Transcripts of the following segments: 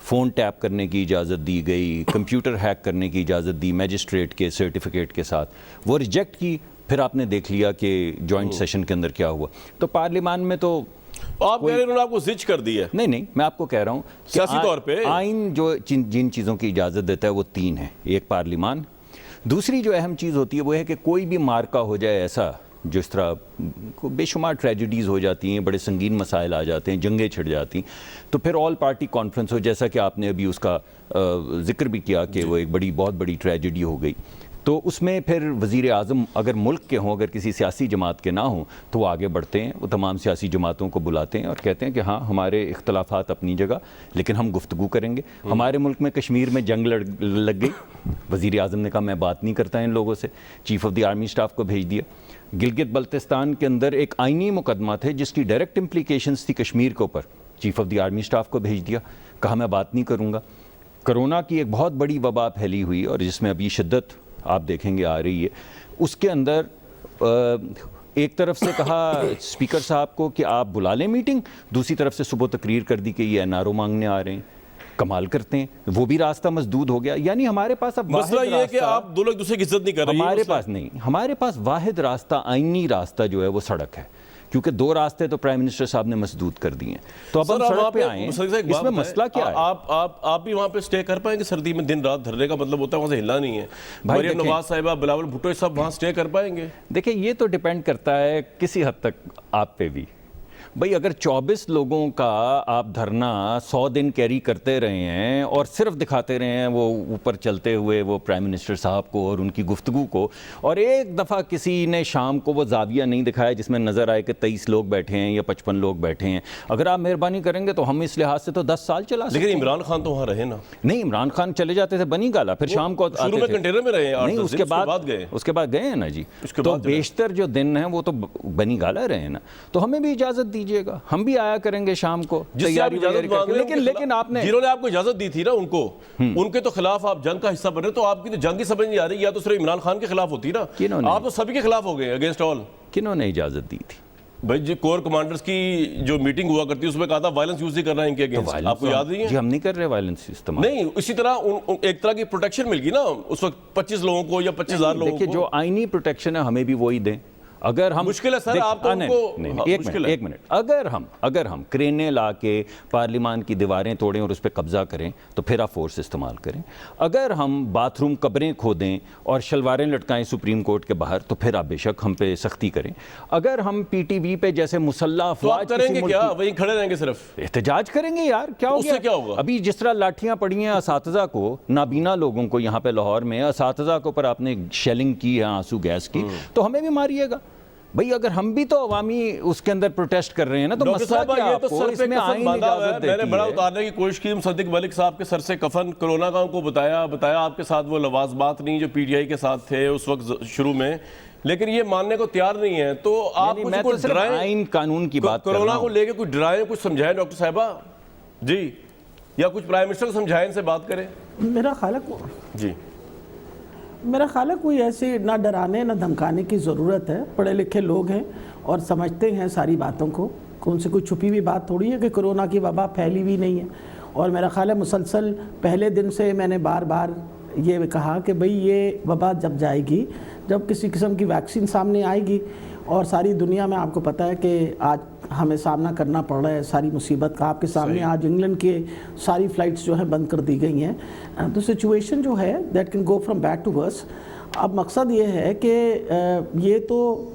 Phone tape کرنے کی اجازت دی گئی, کمپیوٹر ہیک کرنے کی اجازت دی میجسٹریٹ کے سرٹیفکیٹ کے ساتھ, وہ ریجیکٹ کی. پھر آپ نے دیکھ لیا کہ جوائنٹ سیشن کے اندر کیا ہوا. تو پارلیمان میں تو آپ کہہ رہے ہیں انہوں نے آپ کو زج کر دی ہے. نہیں, میں آپ کو کہہ رہا ہوں سیاسی طور پہ آئین جو جن چیزوں کی اجازت دیتا ہے وہ 3 ہیں. ایک پارلیمان, دوسری جو اہم چیز ہوتی ہے وہ ہے کہ کوئی بھی مارکا ہو جائے ایسا, جو اس طرح بے شمار ٹریجڈیز ہو جاتی ہیں, بڑے سنگین مسائل آ جاتے ہیں, جنگیں چھڑ جاتی ہیں, تو پھر آل پارٹی کانفرنس ہو, جیسا کہ آپ نے ابھی اس کا ذکر بھی کیا کہ وہ ایک بہت بڑی ٹریجڈی ہو گئی. تو اس میں پھر وزیر اعظم اگر ملک کے ہوں, اگر کسی سیاسی جماعت کے نہ ہوں, تو وہ آگے بڑھتے ہیں, وہ تمام سیاسی جماعتوں کو بلاتے ہیں اور کہتے ہیں کہ ہاں ہمارے اختلافات اپنی جگہ, لیکن ہم گفتگو کریں گے. ہمارے ملک میں کشمیر میں جنگ لگ گئی, وزیر اعظم نے کہا میں بات نہیں کرتا ان لوگوں سے, chief of the army staff کو بھیج دیا. گلگت بلتستان کے اندر ایک آئینی مقدمہ تھے جس کی ڈائریکٹ امپلیکیشنز تھی کشمیر کے اوپر, chief of the army staff کو بھیج دیا, کہا میں بات نہیں کروں گا. کرونا کی ایک بہت بڑی وبا پھیلی ہوئی اور جس میں ابھی شدت آپ دیکھیں گے آ رہی ہے, اس کے اندر ایک طرف سے کہا اسپیکر صاحب کو کہ آپ بلا لیں میٹنگ, دوسری طرف سے صبح تقریر کر دی کہ یہ NRO مانگنے آ رہے ہیں. کمال کرتے ہیں, وہ بھی راستہ مسدود ہو گیا. یعنی ہمارے پاس اب مسئلہ یہ ہے کہ آپ دو لوگ دوسرے کی عزت نہیں کر رہے ہیں. ہمارے پاس نہیں, ہمارے پاس واحد راستہ, آئینی راستہ جو ہے وہ سڑک ہے, کیونکہ 2 راستے تو پرائم منسٹر صاحب نے مسدود کر دیے ہیں. تو اب ہم سڑک پہ آئے ہیں, اس میں مسئلہ کیا ہے؟ آپ بھی وہاں پہ سٹے کر پائیں گے سردی میں؟ دن رات دھرنے کا مطلب ہوتا ہے وہاں سے ہلنا نہیں ہے. مریم نواز صاحبہ, بلاول بھٹو سب وہاں سٹے کر پائیں گے؟ دیکھیں یہ تو ڈیپینڈ کرتا ہے کسی حد تک آپ پہ بھی. بھئی اگر 24 لوگوں کا آپ دھرنا 100 دن کیری کرتے رہے ہیں اور صرف دکھاتے رہے ہیں وہ اوپر چلتے ہوئے وہ پرائم منسٹر صاحب کو اور ان کی گفتگو کو, اور ایک دفعہ کسی نے شام کو وہ زاویہ نہیں دکھایا جس میں نظر آئے کہ 23 لوگ بیٹھے ہیں یا 55 لوگ بیٹھے ہیں, اگر آپ مہربانی کریں گے تو ہم اس لحاظ سے تو 10 سال چلا سکتے ہیں. لیکن عمران خان تو وہاں رہے نا. نہیں, عمران خان چلے جاتے تھے بنی گالا, پھر شام کو شروع میں کنٹینر میں رہے ہیں, نہیں اس کے بعد گئے ہیں نا جی. تو بیشتر جو دن ہیں وہ تو بنی گالا رہے ہیں نا, تو ہمیں بھی اجازت دیجیے گا, ہم بھی آیا کریں گے شام کو. لیکن آپ نے جنہوں نے آپ کو اجازت دی تھی نا ان کے تو خلاف آپ جنگ کا حصہ بن رہے, تو آپ کی تو جنگ کی سمجھ نہیں آ رہی, یا تو صرف عمران خان کے خلاف ہوتی نا, آپ تو سبھی کے خلاف ہو گئے, اگینسٹ آل. کنہوں نے اجازت دی تھی؟ بھائی جی کور کمانڈرز کی جو میٹنگ ہوا کرتی ہے اس میں کہا تھا وائلنس یوز نہیں کرنا ہے ان کے اگینسٹ, آپ کو یاد نہیں ہے؟ جی ہم نہیں کر رہے وائلنس استعمال. نہیں, اسی طرح ایک طرح کی پروٹیکشن مل گئی نا اس وقت 25 لوگوں کو یا 25,000 لوگوں کو. دیکھیں جو آئینی پروٹیکشن ہے ہمیں بھی وہی دیں. اگر ہم مشکل ہے سر, آپ تو ان کو ایک منٹ اگر ہم کرینے لا کے پارلیمان کی دیواریں توڑیں اور اس پہ قبضہ کریں تو پھر آپ فورس استعمال کریں. اگر ہم باتھ روم قبریں کھودیں اور شلواریں لٹکائیں سپریم کورٹ کے باہر تو پھر آپ بے شک ہم پہ سختی کریں. اگر ہم PTV پہ جیسے مسلح افواج کریں گے کیا, وہیں کھڑے رہیں گے صرف احتجاج کریں گے یار, کیا ہو گیا؟ ہوگا ابھی جس طرح لاٹھیاں پڑی ہیں اساتذہ کو, نابینا لوگوں کو یہاں پہ لاہور میں اساتذہ کے اوپر آپ نے شیلنگ کی ہے آنسو گیس کی, تو ہمیں بھی ماریے گا. بھئی اگر ہم بھی تو عوامی اس کے اندر پروٹیسٹ کر رہے ہیں نا, تو مسئلہ کیا آپ کو اس میں آئین اجازت دیتی ہے. میں نے بڑا اتارنے کی کوشش کی, مصدق ملک صاحب کے سر سے کفن کرونا کا ان کو بتایا آپ کے ساتھ وہ لوازمات نہیں جو PTI کے ساتھ تھے اس وقت شروع میں, لیکن یہ ماننے کو تیار نہیں ہے. تو آپ میں تو صرف آئین قانون کی بات کر رہا ہوں. کرونا کو لے کے کچھ ڈرائیں, کچھ سمجھائیں ڈاکٹر صاحبہ جی, یا کچھ پرائم منسٹر کو سمجھائیں, ان سے بات کریں. میرا خیال ہے کوئی ایسی نہ ڈرانے نہ دھمکانے کی ضرورت ہے. پڑھے لکھے لوگ ہیں اور سمجھتے ہیں ساری باتوں کو, ان سے کوئی چھپی ہوئی بات تھوڑی ہے کہ کرونا کی وبا پھیلی ہوئی نہیں ہے. اور میرا خیال ہے مسلسل پہلے دن سے میں نے بار بار یہ کہا کہ بھئی یہ وبا جب جائے گی, جب کسی قسم کی ویکسین سامنے آئے گی, اور ساری دنیا میں آپ کو پتہ ہے کہ آج ہمیں سامنا کرنا پڑ رہا ہے ساری مصیبت کا. آپ کے سامنے آج انگلینڈ کے ساری فلائٹس جو ہیں بند کر دی گئی ہیں. تو سچویشن جو ہے that can go from bad to worse. اب مقصد یہ ہے کہ یہ تو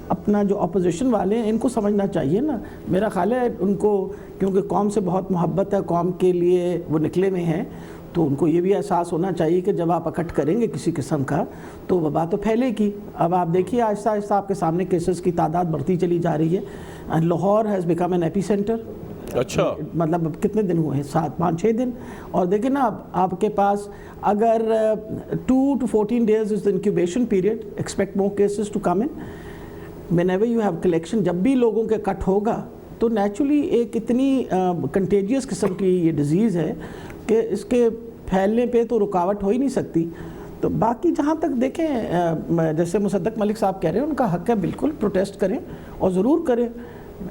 اپنا جو اپوزیشن والے ہیں ان کو سمجھنا چاہیے نا. میرا خیال ہے ان کو, کیونکہ قوم سے بہت محبت ہے, قوم کے لیے وہ نکلے ہوئے ہیں, تو ان کو یہ بھی احساس ہونا چاہیے کہ جب آپ اکٹھ کریں گے کسی قسم کا تو وبا تو پھیلے گی. اب آپ دیکھیے آہستہ آہستہ آپ کے سامنے کیسز کی تعداد بڑھتی چلی جا رہی ہے. Lahore has become an ایپی centre. اچھا, مطلب کتنے دن ہوئے ہیں, 7-5-6 دن. اور دیکھیں نا آپ کے پاس اگر 2 to 14 days is the incubation period, expect more cases to come in. Whenever you have collection, جب بھی لوگوں کے کٹ ہوگا تو نیچرلی ایک اتنی کنٹیجیس قسم کی یہ ڈیزیز ہے کہ اس کے پھیلنے پہ تو رکاوٹ ہو ہی نہیں سکتی. تو باقی جہاں تک دیکھیں جیسے مصدق ملک صاحب کہہ رہے ہیں ان کا حق ہے, بالکل پروٹیسٹ کریں اور ضرور کریں,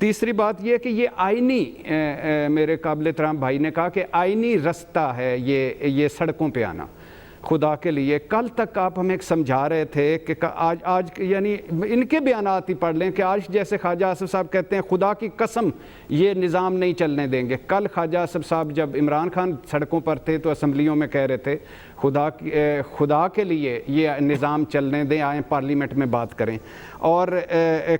تیسری بات یہ کہ یہ آئینی میرے قابل احترام بھائی نے کہا کہ آئینی رستہ ہے یہ سڑکوں پہ آنا. خدا کے لیے کل تک آپ ہمیں ایک سمجھا رہے تھے کہ آج یعنی ان کے بیانات ہی پڑھ لیں کہ آج جیسے خواجہ آصف صاحب کہتے ہیں خدا کی قسم یہ نظام نہیں چلنے دیں گے. کل خواجہ آصف صاحب جب عمران خان سڑکوں پر تھے تو اسمبلیوں میں کہہ رہے تھے خدا کے لیے یہ نظام چلنے دیں, آئیں پارلیمنٹ میں بات کریں. اور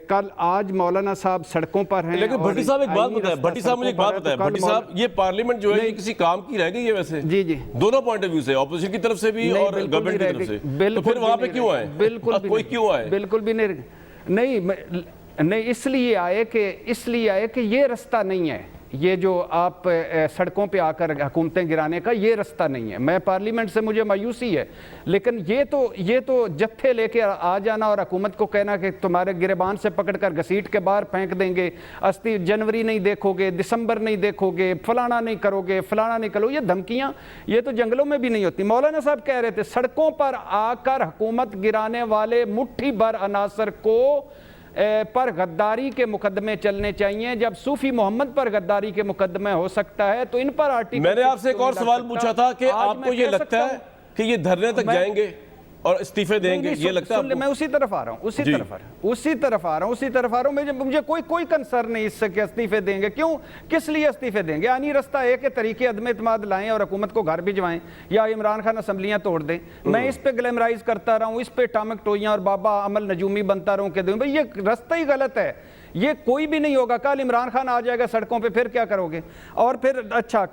کل آج مولانا صاحب سڑکوں پر ہیں. لیکن بھٹی صاحب ایک بات بتائیں, بھٹی صاحب مجھے ایک بات بتائیں, بھٹی صاحب یہ پارلیمنٹ جو ہے یہ کسی کام کی رہ گئی ہے ویسے؟ جی جی, دونوں پوائنٹ آف ویو سے, اپوزیشن کی طرف سے بھی اور گورنمنٹ کی طرف سے, تو پھر وہاں پہ کیوں آئے؟ بالکل کوئی کیوں آئے؟ بالکل بھی نہیں, اس لیے آئے کہ یہ رستہ نہیں ہے. یہ جو آپ سڑکوں پہ آ کر حکومتیں گرانے کا یہ رستہ نہیں ہے. میں پارلیمنٹ سے مجھے مایوسی ہے, لیکن یہ تو جتھے لے کے آ جانا اور حکومت کو کہنا کہ تمہارے گریبان سے پکڑ کر گھسیٹ کے باہر پھینک دیں گے, جنوری نہیں دیکھو گے, دسمبر نہیں دیکھو گے, فلانا نہیں کرو گے, فلانا نہیں کرو, یہ دھمکیاں یہ تو جنگلوں میں بھی نہیں ہوتی. مولانا صاحب کہہ رہے تھے سڑکوں پر آ کر حکومت گرانے والے مٹھی بھر عناصر کو پر غداری کے مقدمے چلنے چاہیے. جب صوفی محمد پر غداری کے مقدمے ہو سکتا ہے تو ان پر آرٹیکل. میں نے آپ سے ایک اور سوال پوچھا تھا کہ آپ کو یہ لگتا ہے کہ یہ دھرنے تک جائیں گے اور استعفے دیں گے, یہ لگتا ہے؟ میں اسی طرف آ رہا ہوں, اسی طرف آ رہا ہوں. مجھے کوئی کنسرن نہیں اس سے کہ استعفے دیں گے. کیوں, کس لیے استعفے دیں گے؟ آئینی رستہ ہے کہ طریقے عدم اعتماد لائیں اور حکومت کو گھر بھجوائیں, یا عمران خان اسمبلیاں توڑ دیں. میں اس پہ گلیمرائز کرتا رہا ہوں, اس پہ ٹامک ٹوئیاں اور بابا عمل نجومی بنتا رہوں کہ بھئی یہ رستہ ہی غلط ہے, یہ کوئی بھی نہیں ہوگا. کل عمران خان آ جائے گا سڑکوں پہ, پھر کیا کرو گے؟ اور پھر اچھا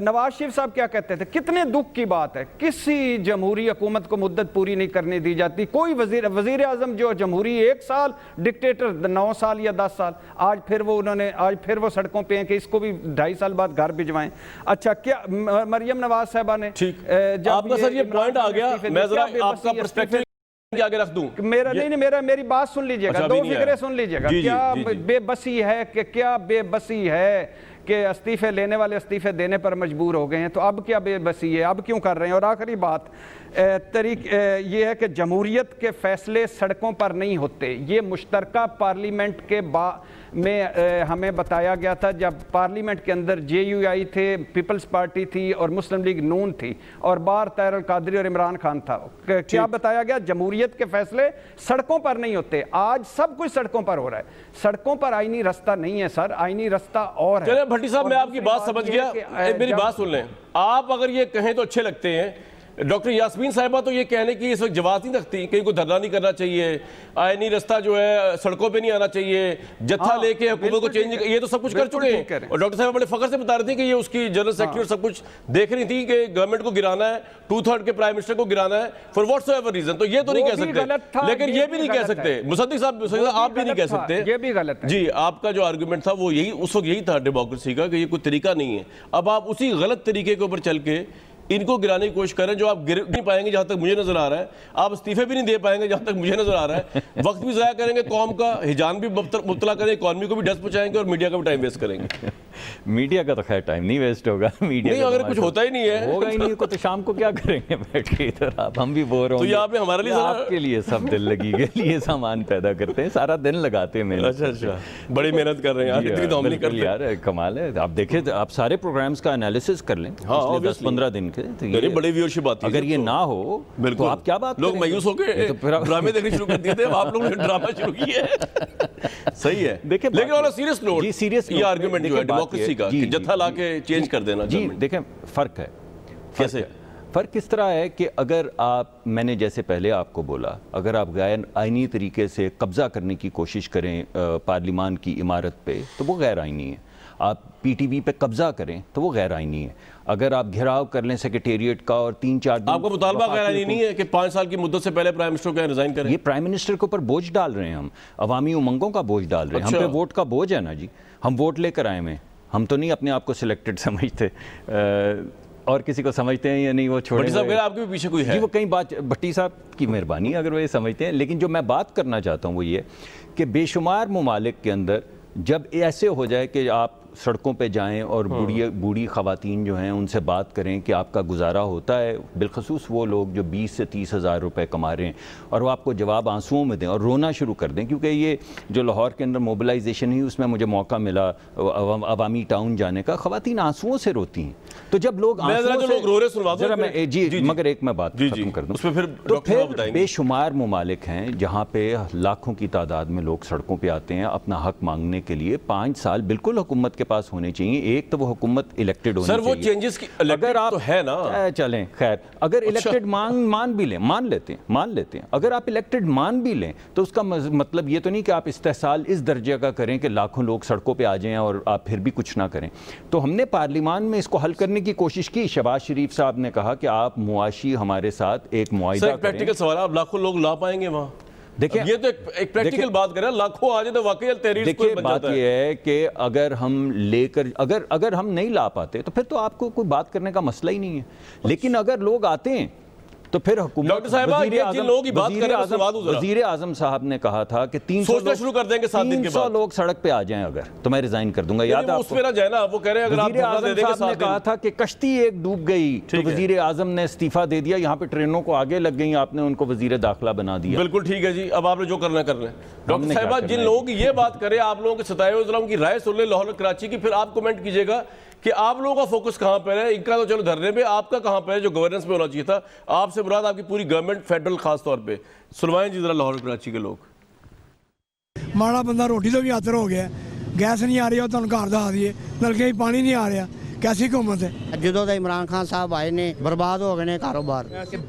نواز شریف صاحب کیا کہتے تھے, کتنے دکھ کی بات ہے, کسی جمہوری حکومت کو مدت پوری نہیں کرنے دی جاتی. کوئی وزیر اعظم جو جمہوری 1 سال, ڈکٹیٹر 9 سال یا 10 سال, آج پھر وہ سڑکوں پہ ہیں کہ اس کو بھی 2.5 سال بعد گھر بھجوائیں. اچھا کیا مریم نواز صاحبہ نے آپ کا سر یہ پوائنٹ آ گیا, میں ذرا آپ کا پرسپیکٹو آگے رکھ دوں. میری بات سن لیجئے گا, 2 فکریں سن لیجئے گا. کیا بے بسی ہے کہ استعفے لینے والے استعفے دینے پر مجبور ہو گئے ہیں, تو اب کیا بے بسی ہے, اب کیوں کر رہے ہیں؟ اور آخری بات یہ ہے کہ جمہوریت کے فیصلے سڑکوں پر نہیں ہوتے. یہ مشترکہ پارلیمنٹ کے میں ہمیں بتایا گیا تھا جب پارلیمنٹ کے اندر JUI تھے, پیپلز پارٹی تھی اور مسلم لیگ نون تھی, اور باہر طاہر القادری اور عمران خان تھا. کیا بتایا گیا؟ جمہوریت کے فیصلے سڑکوں پر نہیں ہوتے. آج سب کچھ سڑکوں پر ہو رہا ہے. سڑکوں پر آئینی رستہ نہیں ہے سر, آئینی رستہ اور ہے. چلیں بھٹی صاحب, میں آپ کی بات سمجھ گیا, میری بات سن لیں. آپ اگر یہ کہیں تو اچھے لگتے ہیں. ڈاکٹر یاسمین صاحبہ تو یہ کہنے کی اس وقت جواز نہیں رکھتی, کہیں کو دھرنا نہیں کرنا چاہیے, آئینی رستہ جو ہے سڑکوں پہ نہیں آنا چاہیے, جتھا لے کے حکومت کو چینج, یہ تو سب کچھ کر چکے ہیں. اور ڈاکٹر صاحب بڑے فخر سے بتا رہی تھی کہ یہ اس کی جنرل سیکرٹری اور سب کچھ دیکھ رہی تھی کہ گورنمنٹ کو گرانا ہے, 2/3 کے پرائم منسٹر کو گرانا ہے فار واٹس ایور ریزن. تو یہ تو نہیں کہہ سکتے, لیکن یہ بھی نہیں کہہ سکتے مصدق صاحب, آپ بھی نہیں کہہ سکتے, یہ بھی غلط ہے. جی آپ کا جو آرگومنٹ تھا وہ یہی اس وقت یہی تھا ڈیموکریسی کا, کہ یہ کوئی طریقہ نہیں ہے. اب آپ اسی غلط طریقے کے اوپر چل کے ان کو گرانے کی کوشش کریں, جو آپ گر نہیں پائیں گے جہاں تک مجھے نظر آ رہا ہے. آپ استعفے بھی نہیں دے پائیں گے جہاں تک مجھے نظر آ رہا ہے. وقت بھی ضائع کریں گے قوم کا, ہجان بھی مبتلا کریں گے, اکانومی کو بھی ڈس پہنچائیں گے, اور میڈیا کا بھی ٹائم ویسٹ کریں گے. میڈیا کا تو خیر ٹائم نہیں ویسٹ ہوگا, میڈیا نہیں اگر کچھ ہوتا ہی نہیں ہے ہوگا ہی نہیں, تو شام کو کیا کریں گے بیٹھ کے ادھر, آپ ہم بھی بور ہوں گے. تو یہ آپ نے ہمارے لیے آپ کے لیے سب دل لگی کے لیے سامان پیدا کرتے ہیں, سارا دن لگاتے ہیں محنت. اچھا بڑی محنت کر رہے ہیں اتنی تو ہم نہیں کرتے یار, کمال ہے. آپ دیکھیں آپ سارے پروگرامز کا انالیسس کر لیں 10-15 دن کے, بڑی ویورشپ آتی ہے. اگر یہ نہ ہو تو آپ کیا بات, لوگ مایوس ہو کے ڈرامے دیکھنے شروع کر دیے تھے, آپ لوگوں نے ڈرامہ شروع کیا ہے. صحیح ہے, لیکن اور سیریس نوٹ, یہ آرگومنٹ جو ہے ڈیموکریسی کا کہ جتھا لا کے چینج کر دینا. جی دیکھیں فرق ہے. کیسے فرق کس طرح ہے کہ اگر آپ, میں نے جیسے پہلے آپ کو بولا, اگر آپ غیر آئینی طریقے سے قبضہ کرنے کی کوشش کریں پارلیمان کی عمارت پہ تو وہ غیر آئینی ہے. آپ PTV پہ قبضہ کریں تو وہ غیر آئینی ہے. اگر آپ گھیراؤ کر لیں سیکریٹریٹ کا اور 3-4 دن, آپ کا مطالبہ غیر آئینی نہیں ہے کہ 5 سال کی مدت سے پہلے پرائم منسٹر کو ریزائن کریں؟ یہ پرائم منسٹر کے اوپر بوجھ ڈال رہے ہیں ہم, عوامی امنگوں کا بوجھ ڈال رہے ہیں. ہم پہ ووٹ کا بوجھ ہے نا جی, ہم ووٹ لے کر آئے ہیں, ہم تو نہیں اپنے آپ کو سلیکٹڈ سمجھتے, اور کسی کو سمجھتے ہیں یا نہیں وہ چھوڑیں. بھٹی صاحب آپ کے پیچھے کوئی ہے؟ جی وہ کئی بات, بھٹی صاحب کی مہربانی اگر وہ یہ سمجھتے ہیں, لیکن جو میں بات کرنا چاہتا ہوں وہ یہ کہ بے شمار ممالک کے اندر جب ایسے ہو جائے کہ آپ سڑکوں پہ جائیں اور بوڑھی خواتین جو ہیں ان سے بات کریں کہ آپ کا گزارا ہوتا ہے، بالخصوص وہ لوگ جو 20 سے 30 ہزار روپے کما رہے ہیں، اور وہ آپ کو جواب آنسوؤں میں دیں اور رونا شروع کر دیں. کیونکہ یہ جو لاہور کے اندر موبلائزیشن ہوئی اس میں مجھے موقع ملا عوامی ٹاؤن جانے کا، خواتین آنسوؤں سے روتی ہیں. تو جب لوگ مگر ایک میں بات ختم کر دوں، تو پھر بے شمار ممالک ہیں جہاں پہ لاکھوں کی تعداد میں لوگ سڑکوں پہ آتے ہیں اپنا حق مانگنے کے لیے. 5 سال بالکل حکومت کے پاس ہونے چاہیے. ایک تو وہ حکومت الیکٹڈ ہونی چاہیے. سر وہ چینجز کی اگر آپ ہے نا چلیں خیر، اگر الیکٹڈ مان بھی لیں، مان لیتے ہیں، اگر آپ الیکٹڈ مان بھی لیں تو اس کا مطلب یہ تو نہیں کہ آپ استحصال اس درجے کا کریں کہ لاکھوں لوگ سڑکوں پہ آ جائیں اور آپ پھر بھی کچھ نہ کریں. تو ہم نے پارلیمان میں اس کو حل کرنے کی کوشش کی. شہباز شریف صاحب نے کہا کہ آپ معاشی ہمارے ساتھ ایک معاہدہ کریں. پریکٹیکل سوال ہے، آپ لاکھوں لوگ لا پائیں گے وہاں؟ دیکھیں یہ تو ایک پریکٹیکل بات کریں، لاکھوں آ جائے تو واقعی تحریر دیکھیں بات یہ ہے کہ اگر ہم لے کر اگر ہم نہیں لا پاتے تو پھر تو آپ کو کوئی بات کرنے کا مسئلہ ہی نہیں ہے. لیکن اگر لوگ آتے ہیں تو پھر حکومت وزیر اعظم صاحب نے کہا تھا کہ 300 لوگ سڑک پہ آ جائیں اگر تو میں ریزائن کر دوں گا. یاد اس پہ نہ جائے نا، وہ کہہ رہے ہیں اگر وزیر اعظم صاحب نے کہا تھا کہ کشتی ایک ڈوب گئی تو وزیر اعظم نے استعفیٰ دے دیا. یہاں پہ ٹرینوں کو آگے لگ گئی، آپ نے ان کو وزیر داخلہ بنا دیا. بالکل ٹھیک ہے جی، اب آپ نے جو کرنا کر رہے ہیں. ڈاکٹر صاحبہ جن لوگوں کی یہ بات کرے، آپ لوگوں کے ستائے ہوئے ضلعوں کی رائے سن لیں لاہور اور کراچی کی، پھر آپ کمنٹ کیجئے گا کہ آپ لوگوں کا فوکس کہاں پر ہے. ان کا تو چلو دھرنے پہ، آپ کا کہاں پر ہے جو گورننس پہ ہونا چاہیے تھا. آپ سے مراد آپ کی پوری گورنمنٹ فیڈرل خاص طور پہ. سنوائیں جی ذرا لاہور اور کراچی کے لوگ. ਮਾੜਾ ਬੰਦਾ ਰੋਟੀ ਤੋਂ ਵੀ ਆਤਰ ਹੋ ਗਿਆ, ਗੈਸ ਨਹੀਂ ਆ ਰਹੀ ਉਹ ਤੁਹਾਨੂੰ ਘਰ ਦਾ ਆ ਦਈਏ, ਨਲਕੇ 'ਚ ਪਾਣੀ ਨਹੀਂ ਆ ਰਿਹਾ, ਕੈਸੀ ਹੁਕੂਮਤ ਹੈ. ਜਦੋਂ ਦਾ ਇਮਰਾਨ ਖਾਨ ਸਾਹਿਬ ਆਏ ਨੇ ਬਰਬਾਦ ਹੋ ਗਏ ਨੇ ਕਾਰੋਬਾਰ.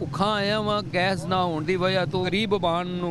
ਭੁੱਖਾ ਆਇਆ ਵਾਂ, ਗੈਸ ਨਾ ਹੋਣ ਦੀ ਵਜ੍ਹਾ ਤੋਂ ਗਰੀਬ ਆਬਾਨ ਨੂੰ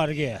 ਮਰ ਗਿਆ.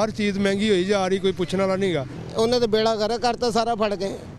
ਹਰ ਚੀਜ਼ ਮਹਿੰਗੀ ਹੋਈ ਜਾ ਰਹੀ, ਕੋਈ ਪੁੱਛਣ ਵਾਲਾ ਨਹੀਂਗਾ. ਉਹਨੇ ਤਾਂ ਬੇੜਾ ਗਰਕ ਕਰਤਾ ਸਾਰਾ ਫੜ ਗਏ.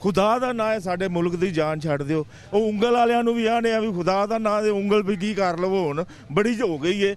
ਖੁਦਾ ਦਾ ਨਾਂ ਹੈ, ਸਾਡੇ ਮੁਲਕ ਦੀ ਜਾਨ ਛੱਡ ਦਿਓ. ਉਹ ਉਂਗਲ ਵਾਲਿਆਂ ਨੂੰ ਵੀ ਆਣੇ ਆ ਵੀ ਖੁਦਾ ਦਾ ਨਾਂ ਦੇ ਉਂਗਲ ਵੀ ਕੀ ਕਰ ਲਵੋ, ਹੁਣ ਬੜੀ ਹੋ ਗਈ ਏ.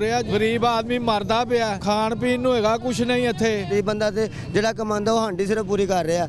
ਰਿਹਾ, ਗਰੀਬ ਆਦਮੀ ਮਰਦਾ ਪਿਆ, ਖਾਣ ਪੀਣ ਨੂੰ ਹੈਗਾ ਕੁਛ ਨਹੀਂ ਇੱਥੇ. ਇਹ ਬੰਦਾ ਤੇ ਜਿਹੜਾ ਕਮਾਉਂਦਾ ਉਹ ਹਾਂਡੀ ਸਿਰਫ ਪੂਰੀ ਕਰ ਰਿਹਾ.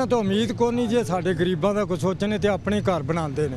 ਇਹਨਾਂ ਤੋਂ ਉਮੀਦ ਕੋਈ ਨਹੀਂ ਜੇ ਸਾਡੇ ਗਰੀਬਾਂ ਦਾ ਕੁਝ ਸੋਚਣੇ ਤੇ ਆਪਣੇ ਘਰ ਬਣਾਉਂਦੇ ਨੇ.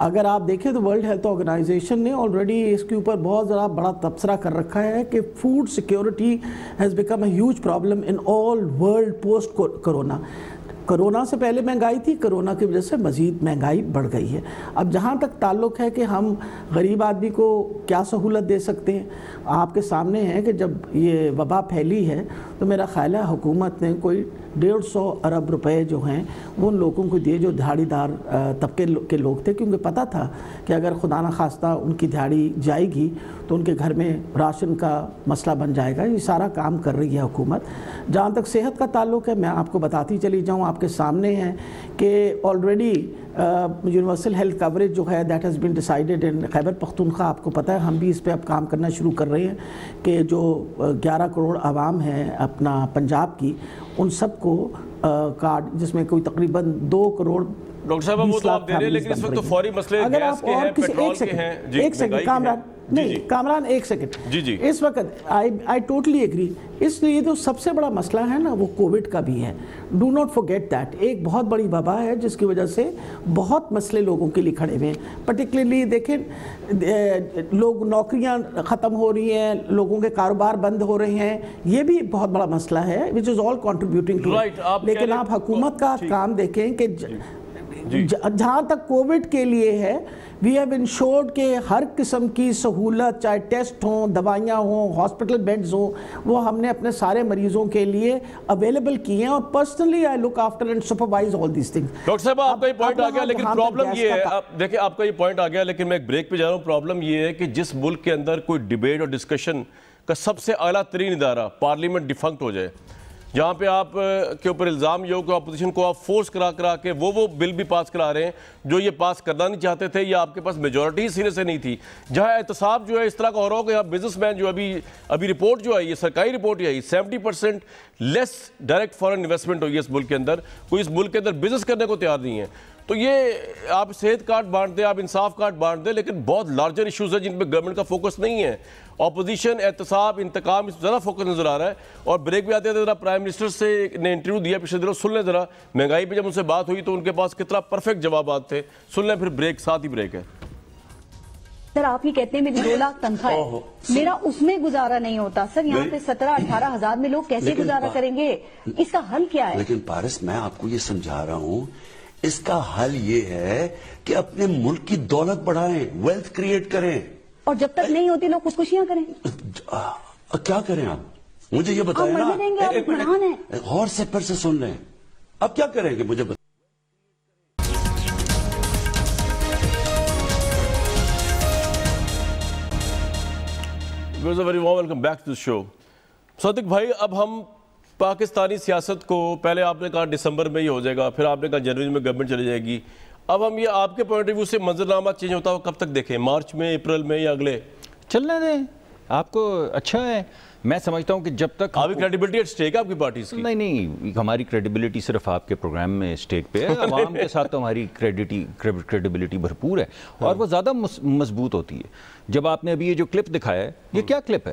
اگر آپ دیکھیں تو ورلڈ ہیلتھ آرگنائزیشن نے آلریڈی اس کے اوپر بہت ذرا بڑا تبصرہ کر رکھا ہے کہ food security has become a huge problem in all world post corona. Corona سے پہلے مہنگائی تھی, کرونا کی وجہ سے مزید مہنگائی بڑھ گئی ہے. اب جہاں تک تعلق ہے کہ ہم غریب آدمی کو کیا سہولت دے سکتے ہیں, آپ کے سامنے ہے کہ جب یہ وبا پھیلی ہے تو میرا خیال ہے حکومت نے کوئی 150 ارب روپے جو ہیں وہ ان لوگوں کو دیے جو دہاڑی دار طبقے کے لوگ تھے, کیونکہ پتہ تھا کہ اگر خدا نخواستہ ان کی دہاڑی جائے گی تو ان کے گھر میں راشن کا مسئلہ بن جائے گا. یہ سارا کام کر رہی ہے حکومت. جہاں تک صحت کا تعلق ہے, میں آپ کو بتاتی چلی جاؤں, آپ کے سامنے ہے کہ آلریڈی یونیورسل ہیلتھ کوریج جو ہے دیٹ ہیز بین ڈیسائیڈڈ ان خیبر پختونخوا. آپ کو پتہ ہے ہم بھی اس پہ اب کام کرنا شروع کر رہے ہیں کہ جو 11 کروڑ عوام ہیں اپنا پنجاب کی, ان سب کو کارڈ, جس میں کوئی تقریباً 2 کروڑ ڈاکٹر صاحب وہ تو آپ دے رہے ہیں, لیکن اس وقت تو فوری مسئلے گیس کے ہیں, پیٹرول کے ہیں. ایک سیکنڈ کامران, نہیں کامران ایک سیکنڈ, اس وقت آئی ٹوٹلی ایگری. اس لیے جو سب سے بڑا مسئلہ ہے نا وہ کووڈ کا بھی ہے. Do not forget that. ایک بہت بڑی وبا ہے جس کی وجہ سے بہت مسئلے لوگوں کے لیے کھڑے ہوئے ہیں. پرٹیکولرلی دیکھیں لوگ نوکریاں ختم ہو رہی ہیں, لوگوں کے کاروبار بند ہو رہے ہیں, یہ بھی بہت بڑا مسئلہ ہے which is all contributing to it. لیکن آپ حکومت کا کام دیکھیں کہ جہاں تک کووڈ کے لیے ہے وی ہیو انشورڈ کہ ہر قسم کی سہولت, چاہے ٹیسٹ ہوں, دوائیاں ہوں, ہاسپٹل بیڈز ہوں, وہ ہم نے اپنے سارے مریضوں کے لیے اویلیبل کی ہیں. اور personally I look after and supervise all these things. Doctor صاحب آپ کا یہ پوائنٹ آ گیا, لیکن پرابلم یہ ہے, دیکھیں آپ کا یہ پوائنٹ آ گیا, لیکن میں ایک بریک پہ جا رہا ہوں. پرابلم یہ ہے کہ جس ملک کے اندر کوئی ڈیبیٹ اور ڈسکشن کا سب سے اعلیٰ ترین ادارہ پارلیمنٹ ڈیفنکٹ ہو جائے, جہاں پہ آپ کے اوپر الزام یہ ہو کہ اپوزیشن کو آپ فورس کرا کے وہ بل بھی پاس کرا رہے ہیں جو یہ پاس کرنا نہیں چاہتے تھے, یا آپ کے پاس میجورٹی سرے سے نہیں تھی, جہاں احتساب جو ہے اس طرح کا ہو رہا ہو کہ بزنس مین جو ابھی رپورٹ جو آئی ہے, سرکاری رپورٹ یہ آئی, 70% لیس ڈائریکٹ فارن انویسٹمنٹ ہوئی ہے اس ملک کے اندر, کوئی اس ملک کے اندر بزنس کرنے کو تیار نہیں ہے. تو یہ آپ صحت کارڈ بانٹ دیں, آپ انصاف کارڈ بانٹ دیں, لیکن بہت لارجر ایشوز ہیں جن پہ گورنمنٹ کا فوکس نہیں ہے. اپوزیشن, احتساب, انتقام, اس زیادہ فوکس نظر آ رہا ہے. اور بریک بھی آتے تھے, ذرا پرائم منسٹر سے نے انٹرویو دیا پچھلے دنوں, سن لیں ذرا. مہنگائی پہ جب ان سے بات ہوئی تو ان کے پاس کتنا پرفیکٹ جوابات تھے, سن لیں, پھر بریک, ساتھ ہی بریک ہے. سر آپ یہ کہتے ہیں میری 2 لاکھ تنخواہ ہے, میرا اس میں گزارا نہیں ہوتا. سر یہاں پہ 17-18 ہزار میں لوگ کیسے گزارا کریں گے؟ اس کا حل کیا ہے؟ لیکن پارس میں آپ کو یہ سمجھا رہا ہوں, اس کا حل یہ ہے کہ اپنے ملک کی دولت بڑھائیں, ویلتھ کریٹ کریں. اور جب تک نہیں ہوتی لوگ خودکشیاں کریں. کیا کریں آپ مجھے یہ بتائیں نا, غور سے پھر سے سن لیں, اب کیا کریں گے مجھے بتائیں. Very warm welcome back to the show. Sadiq بھائی, اب ہم پاکستانی سیاست کو, پہلے آپ نے کہا دسمبر میں یہ ہو جائے گا, پھر آپ نے کہا جنوری میں گورنمنٹ چلی جائے گی, اب ہم یہ آپ کے پوائنٹ آف ویو سے منظرنامہ چینج ہوتا ہو کب تک دیکھیں, مارچ میں, اپریل میں, یا اگلے؟ چلنے دیں, آپ کو اچھا ہے. میں سمجھتا ہوں کہ جب تک آپ کی کریڈیبلٹی ایٹ سٹیک ہے آپ کی پارٹیز کی. نہیں, ہماری کریڈیبلٹی صرف آپ کے پروگرام میں سٹیک پہ ہے, عوام کے ساتھ تو ہماری کریڈیبلٹی بھرپور ہے, اور وہ زیادہ مضبوط ہوتی ہے. جب آپ نے ابھی یہ جو کلپ دکھایا ہے, یہ کیا کلپ ہے؟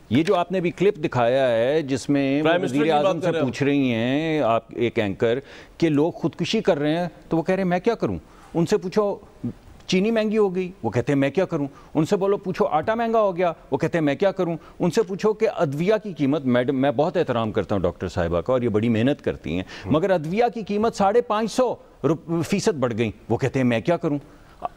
یہ جو آپ نے ابھی کلپ دکھایا ہے جس میں وزیر اعظم سے پوچھ رہی ہیں آپ ایک اینکر کہ لوگ خودکشی کر رہے ہیں, تو وہ کہہ رہے ہیں میں کیا کروں. ان سے پوچھو چینی مہنگی ہو گئی, وہ کہتے ہیں میں کیا کروں. ان سے بولو پوچھو آٹا مہنگا ہو گیا, وہ کہتے ہیں میں کیا کروں. ان سے پوچھو کہ ادویہ کی قیمت, میڈم میں بہت احترام کرتا ہوں ڈاکٹر صاحبہ کا اور یہ بڑی محنت کرتی ہیں, مگر ادویہ کی قیمت 550% بڑھ گئی, وہ کہتے ہیں میں کیا کروں.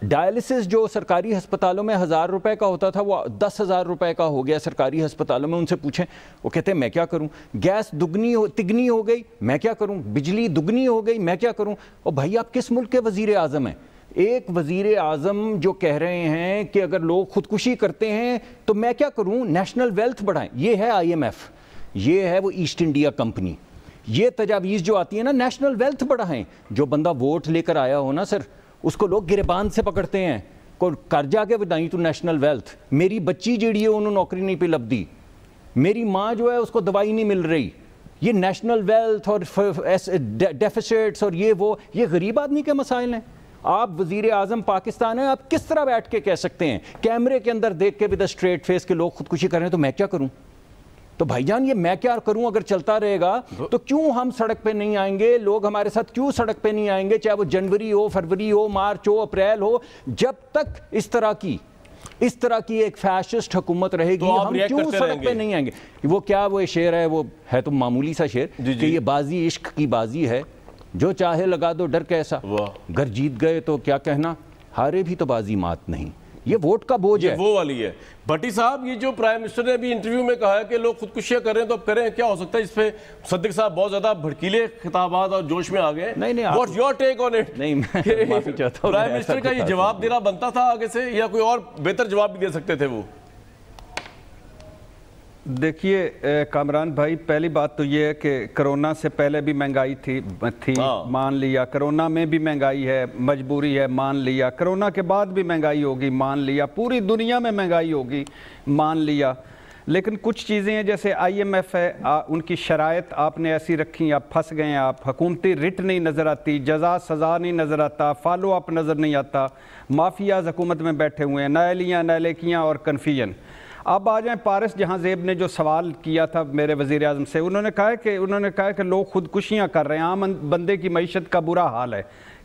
ڈائلسس جو سرکاری ہسپتالوں میں 1000 روپے کا ہوتا تھا وہ 10,000 روپے کا ہو گیا سرکاری ہسپتالوں میں. ان سے پوچھیں, وہ کہتے ہیں میں کیا کروں. گیس تگنی ہو گئی, میں کیا کروں. بجلی دگنی ہو گئی, میں کیا کروں. اور بھائی آپ کس ملک کے وزیر اعظم ہیں؟ ایک وزیر اعظم جو کہہ رہے ہیں کہ اگر لوگ خودکشی کرتے ہیں تو میں کیا کروں, نیشنل ویلتھ بڑھائیں. یہ ہے IMF, یہ ہے وہ ایسٹ انڈیا کمپنی. یہ تجاویز جو آتی ہیں نا, نیشنل ویلتھ بڑھائیں. جو بندہ ووٹ لے کر آیا ہو نا سر, اس کو لوگ گریبان سے پکڑتے ہیں, کوئی قرضہ کے ودائیں تو نیشنل ویلتھ. میری بچی جیڑی ہے انہوں نوکری نہیں پہ لب دی, میری ماں جو ہے اس کو دوائی نہیں مل رہی. یہ نیشنل ویلتھ اور ڈیفیسٹس اور یہ غریب آدمی کے مسائل ہیں. آپ وزیر اعظم پاکستان ہیں, آپ کس طرح بیٹھ کے کہہ سکتے ہیں کیمرے کے اندر دیکھ کے ود اے اسٹریٹ فیس کہ لوگ خودکشی کر رہے ہیں تو میں کیا کروں. تو بھائی جان یہ میں کیا کروں اگر چلتا رہے گا تو کیوں ہم سڑک پہ نہیں آئیں گے, لوگ ہمارے ساتھ کیوں سڑک پہ نہیں آئیں گے, چاہے وہ جنوری ہو, فروری ہو, مارچ ہو, اپریل ہو, جب تک اس طرح کی ایک فیشسٹ حکومت رہے گی ہم کیوں سڑک پہ نہیں آئیں گے. وہ کیا وہ شعر ہے, وہ ہے تو معمولی سا شعر کہ یہ بازی عشق کی بازی ہے, جو چاہے لگا دو ڈر کیسا, گر جیت گئے تو کیا کہنا, ہارے بھی تو بازی مات نہیں. یہ ووٹ کا بوجھ ہے, وہ والی ہے. بھٹی صاحب یہ جو پرائم منسٹر نے ابھی انٹرویو میں کہا ہے کہ لوگ خودکشیاں کر رہے ہیں تو اب کریں, کیا ہو سکتا ہے اس پہ؟ صدیق صاحب بہت زیادہ بھڑکیلے خطابات اور جوش میں آ گئے. نہیں what's your take on it? نہیں میں معافی چاہتا ہوں, پرائم منسٹر کا یہ جواب دینا بنتا تھا آگے سے, یا کوئی اور بہتر جواب بھی دے سکتے تھے وہ؟ دیکھیے کامران بھائی, پہلی بات تو یہ ہے کہ کرونا سے پہلے بھی مہنگائی تھی مان لیا, کرونا میں بھی مہنگائی ہے, مجبوری ہے, مان لیا, کرونا کے بعد بھی مہنگائی ہوگی, مان لیا, پوری دنیا میں مہنگائی ہوگی, مان لیا. لیکن کچھ چیزیں ہیں جیسے آئی ایم ایف ہے, ان کی شرائط آپ نے ایسی رکھی, آپ پھنس گئے, آپ حکومتی رٹ نہیں نظر آتی, جزا سزا نہیں نظر آتا, فالو اپ نظر نہیں آتا, مافیاز حکومت میں بیٹھے ہوئے ہیں, نائلیاں نائلیکیاں اور کنفیوژن. اب آ جائیں پارس جہاں زیب نے جو سوال کیا تھا میرے وزیر اعظم سے, انہوں نے کہا کہ لوگ خودکشیاں کر رہے ہیں, عام بندے کی معیشت کا برا حال ہے,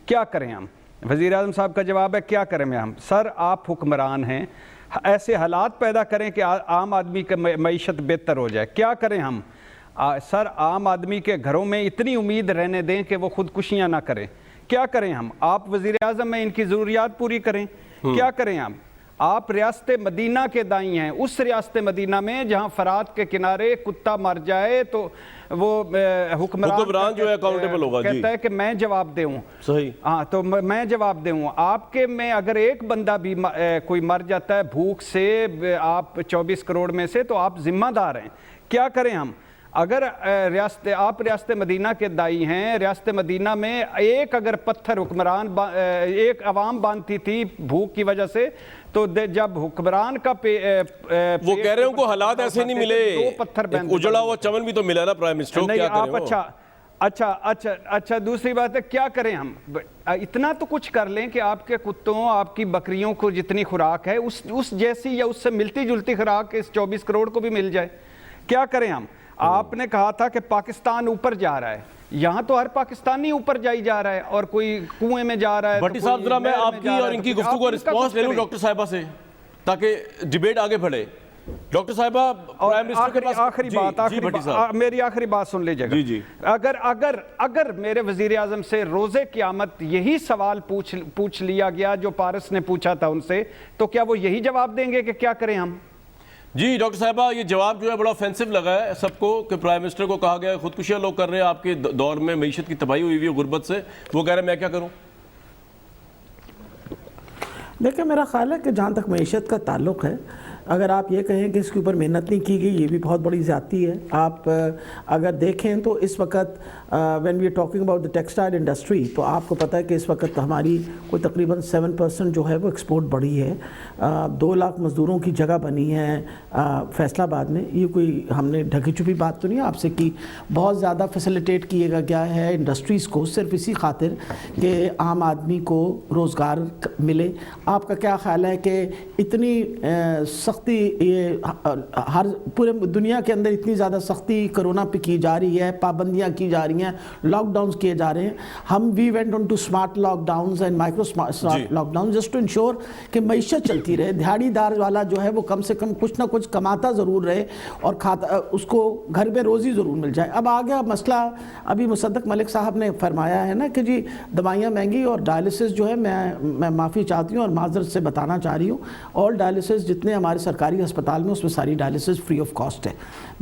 کیا کریں ہم؟ وزیر اعظم صاحب کا جواب ہے کیا کریں ہم؟ سر آپ حکمران ہیں, ایسے حالات پیدا کریں کہ عام آدمی کی معیشت بہتر ہو جائے, کیا کریں ہم؟ سر عام آدمی کے گھروں میں اتنی امید رہنے دیں کہ وہ خودکشیاں نہ کریں, کیا کریں ہم؟ آپ وزیر اعظم میں ان کی ضروریات پوری کریں, کیا کریں ہم؟ آپ ریاست مدینہ کے دائیں ہیں, اس ریاست مدینہ میں جہاں فرات کے کنارے کتا مر جائے تو وہ حکمران جو ہے اکاؤنٹیبل ہوگا, کہتا ہے کہ میں جواب دے ہوں. صحیح, ہاں تو میں جواب دے ہوں. آپ کے میں اگر ایک بندہ بھی کوئی مر جاتا ہے بھوک سے, آپ 24 کروڑ میں سے, تو آپ ذمہ دار ہیں, کیا کریں ہم؟ اگر آپ ریاست مدینہ کے دائی ہیں, ریاست مدینہ میں ایک اگر پتھر حکمران ایک عوام باندھتی تھی بھوک کی وجہ سے, تو جب حکمران کا وہ کہہ رہے ہیں کو حالات ایسے نہیں ملے, اجڑا ہوا چمن بھی تو ملا نا پرائم منسٹر, کیا کریں؟ اچھا دوسری بات ہے کیا کریں ہم؟ اتنا تو کچھ کر لیں کہ آپ کے کتوں, آپ کی بکریوں کو جتنی خوراک ہے اس جیسی یا اس سے ملتی جلتی خوراک اس 24 کروڑ کو بھی مل جائے, کیا کریں ہم؟ آپ نے کہا تھا کہ پاکستان اوپر جا رہا ہے, یہاں تو ہر پاکستانی اوپر جائی جا رہا ہے, اور کوئی کنویں میں جا رہا ہے. بھٹی صاحب ذرا میں آپ کی اور ان کی گفتگو کا رسپانس لے لوں ڈاکٹر صاحبہ سے تاکہ ڈیبیٹ آگے بڑھے. ڈاکٹر صاحبہ پرائم منسٹر کے پاس میری آخری بات سن لیجیے گا. اگر میرے وزیر اعظم سے روز قیامت یہی سوال پوچھ لیا گیا جو پارس نے پوچھا تھا ان سے, تو کیا وہ یہی جواب دیں گے کہ کیا کریں ہم؟ جی ڈاکٹر صاحبہ, یہ جواب جو ہے بڑا offensive لگا ہے سب کو کہ پرائم منسٹر کو کہا گیا ہے خودکشیاں لوگ کر رہے ہیں, آپ کے دور میں معیشت کی تباہی ہوئی ہوئی ہے غربت سے, وہ کہہ رہے ہیں میں کیا کروں؟ دیکھیں میرا خیال ہے کہ جہاں تک معیشت کا تعلق ہے, اگر آپ یہ کہیں کہ اس کے اوپر محنت نہیں کی گئی, یہ بھی بہت بڑی زیادتی ہے. آپ اگر دیکھیں تو اس وقت when we are talking about the textile industry, تو آپ کو پتہ ہے کہ اس وقت ہماری کوئی تقریباً 7% جو ہے وہ ایکسپورٹ بڑھی ہے. 2 لاکھ مزدوروں کی جگہ بنی ہے فیصل آباد میں. یہ کوئی ہم نے ڈھکی چھپی بات تو نہیں آپ سے کی, بہت زیادہ فیسیلیٹیٹ کیے گا گیا ہے انڈسٹریز کو, صرف اسی خاطر کہ عام آدمی کو روزگار ملے. آپ کا کیا خیال ہے کہ اتنی سختی یہ ہر پورے دنیا کے اندر اتنی زیادہ سختی کرونا پہ کی جا رہی ہے, پابندیاں کی جا رہی ہیں, لاک ڈاؤنز کیے جا رہے ہیں, ہم we went on to smart lockdowns and micro smart lockdown just to ensure کہ معیشت چلتی رہے, دہاڑی دار والا جو ہے وہ کم سے کم کچھ نہ کچھ کماتا ضرور رہے اور اس کو گھر میں روزی ضرور مل جائے. اب آ گیا مسئلہ, ابھی مصدق ملک صاحب نے فرمایا ہے نا کہ جی دوائیاں مہنگی, اور ڈائلسس جو ہے میں معافی چاہتی ہوں اور معذرت سے بتانا چاہ رہی ہوں, آل ڈائلسس جتنے ہمارے سرکاری ہسپتال میں اس میں ساری ڈائلسس فری آف کاسٹ ہے,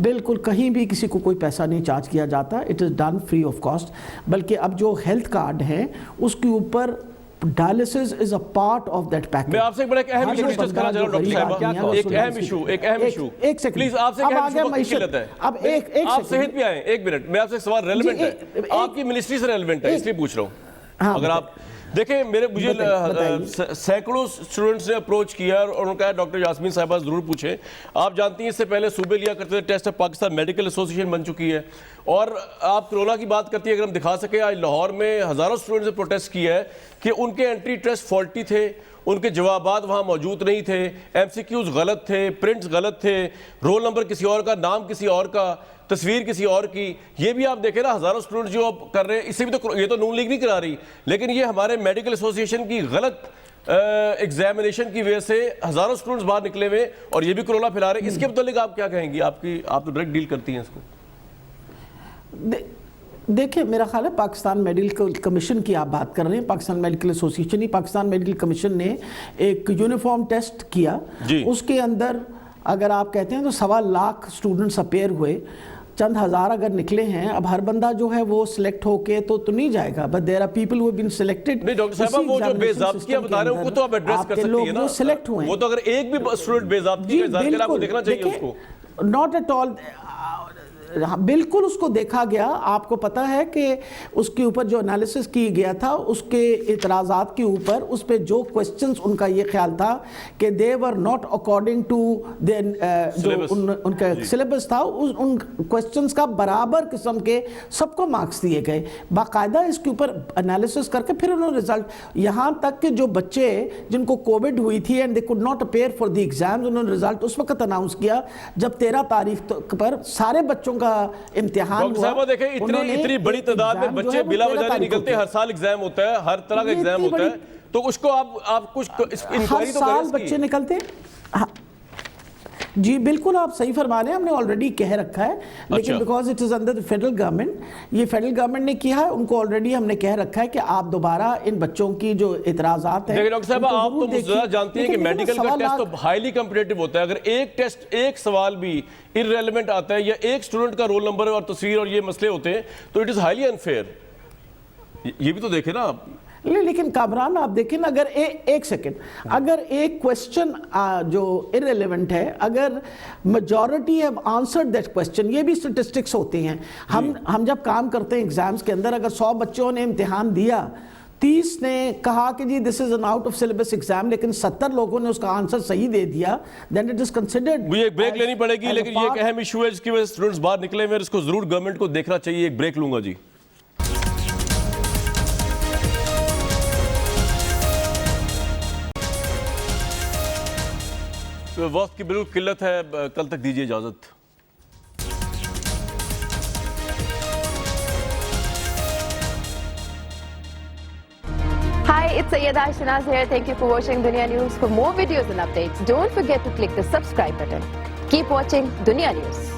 بالکل کہیں بھی کسی کو کوئی پیسہ نہیں چارج کیا جاتا, it is done free of cost. بلکہ اب جو ہیلتھ کارڈ ہے اس کے اوپر dialysis is a part of that package. میں آپ سے ایک اہم ایشو ڈسکس کرنا چاہ رہا ہوں ڈاکٹر صاحبہ, ایک اہم ایشو ایک سیکنڈ پلیز, آپ سے ایک اہم ایشو کی قلت ہے, اب ایک آپ صحت پہ آئیں, ایک منٹ, میں آپ سے سوال ریلیونٹ ہے, آپ کی منسٹری سے ریلیونٹ ہے اس لیے پوچھ رہا ہوں. اگر آپ دیکھیں مجھے سینکڑوں اسٹوڈنٹس نے اپروچ کیا اور انہوں نے کہا ڈاکٹر یاسمین صاحبہ ضرور پوچھیں. آپ جانتی ہیں اس سے پہلے صوبے لیا کرتے تھے, test of Pakistan Medical Association بن چکی ہے, اور آپ کرونا کی بات کرتی ہیں, اگر ہم دکھا سکیں آج لاہور میں ہزاروں اسٹوڈنٹس نے پروٹیسٹ کیا ہے کہ ان کے انٹری ٹیسٹ فالٹی تھے, ان کے جوابات وہاں موجود نہیں تھے, ایم سی کیوز غلط تھے, پرنٹس غلط تھے, رول نمبر کسی اور کا, نام کسی اور کا, تصویر کسی اور کی. یہ بھی آپ دیکھیں نا ہزاروں اسٹوڈنٹ جو اب کر رہے ہیں, اس سے بھی تو یہ تو نون لیگ نہیں کرا رہی, لیکن یہ ہمارے میڈیکل ایسوسیشن کی غلط ایگزامینیشن کی وجہ سے ہزاروں اسٹوڈنٹس باہر نکلے ہوئے اور یہ بھی کرونا پھیلا رہے ہیں. اس کے متعلق آپ کیا کہیں گی؟ آپ تو ڈائریکٹ ڈیل کرتی ہیں اس کو. دیکھیں میرا خیال ہے پاکستان میڈیکل کمیشن کی آپ بات کر رہے ہیں, پاکستان میڈیکل ایسوسیشن ہی, پاکستان میڈیکل کمیشن نے ایک یونیفارم ٹیسٹ کیا, اس کے اندر اگر آپ کہتے ہیں تو 1.25 لاکھ اسٹوڈنٹس اپیئر ہوئے, چند ہزار اگر نکلے ہیں, اب ہر بندہ جو ہے وہ سلیکٹ ہو کے تو نہیں جائے گا, but there are people who been selected. نہیں ڈاکٹر صاحب وہ جو بے ضابطگیاں بتا رہے ہیں ان کو تو آپ ایڈریس کر سکتی ہیں نا, سلیکٹ ہوئے وہ تو اگر ایک بھی اسٹوڈنٹ بے ضابطگی کا اظہار کرے آپ کو دیکھنا چاہیے اس کو. ناٹ ایٹ آل, بالکل اس کو دیکھا گیا. آپ کو پتہ ہے کہ اس کے اوپر جو انالیسس کی گیا تھا, اس کے اعتراضات کے اوپر, اس پہ جو کوسچنز ان کا یہ خیال تھا کہ دے ور ناٹ اکارڈنگ ٹو جو ان کا سلیبس تھا, ان کوسچنز کا برابر قسم کے سب کو مارکس دیے گئے. باقاعدہ اس کے اوپر انالیسس کر کے پھر انہوں نے رزلٹ, یہاں تک کہ جو بچے جن کو کووڈ ہوئی تھی and they could not appear for the exams, انہوں نے رزلٹ اس وقت اناؤنس کیا جب 13 تاریخ پر سارے بچوں کا امتحان ہوا. ڈاکٹر صاحبہ دیکھیں اتنی بڑی تعداد میں بچے بلا وجہ نہیں نکلتے, ہر سال ایگزام ہوتا ہے, ہر طرح کا ایگزام ہوتا ہے, تو اس کو آپ کچھ انکوائری تو کریں. ہر سال بچے نکلتے ہیں. جی بالکل آپ صحیح فرما رہے ہیں, ہم نے آلریڈی کہہ رکھا ہے, لیکن because it is under the federal government, یہ فیڈرل گورنمنٹ نے کیا ہے, ان کو آلریڈی ہم نے کہہ رکھا ہے کہ آپ دوبارہ ان بچوں کی جو اعتراضات ہیں. لیکن ڈاکٹر صاحب آپ تو مجھے جانتی ہیں کہ میڈیکل کا ٹیسٹ تو ہائیلی کمپٹیٹو ہوتا ہے, اگر ایک ٹیسٹ ایک سوال بھی irrelevant آتا ہے یا ایک اسٹوڈنٹ کا رول نمبر اور تصویر اور یہ مسئلے ہوتے ہیں تو اٹ از ہائیلی انفیئر. یہ بھی تو دیکھیں نا آپ. لیکن کامران آپ دیکھیں اگر ایک سیکنڈ, اگر ایک کوسچن جو irrelevant ہے, اگر majority have answered that question, یہ بھی statistics ہوتے ہیں. ہم جب کام کرتے ہیں ایگزامز کے اندر, اگر 100 بچوں نے امتحان دیا, 30 نے کہا کہ جی this is an out of syllabus exam, لیکن 70 لوگوں نے اس کا آنسر صحیح دے دیا, then it is considered. مجھے ایک بریک لینی پڑے گی, لیکن یہ ایک اہم ایشو ہے جس کی وجہ سے اسٹوڈنٹس باہر نکلے ہوئے, اس کو ضرور گورنمنٹ کو دیکھنا چاہیے. ایک بریک لوں گا جی. وقت کی بالکل قلت ہے, کل تک دیجیے اجازت. Hi, it's Sayyeda Shanaz here. Thank you for watching Dunia News. For more videos and updates, don't forget to click the subscribe button. Keep watching Dunia News.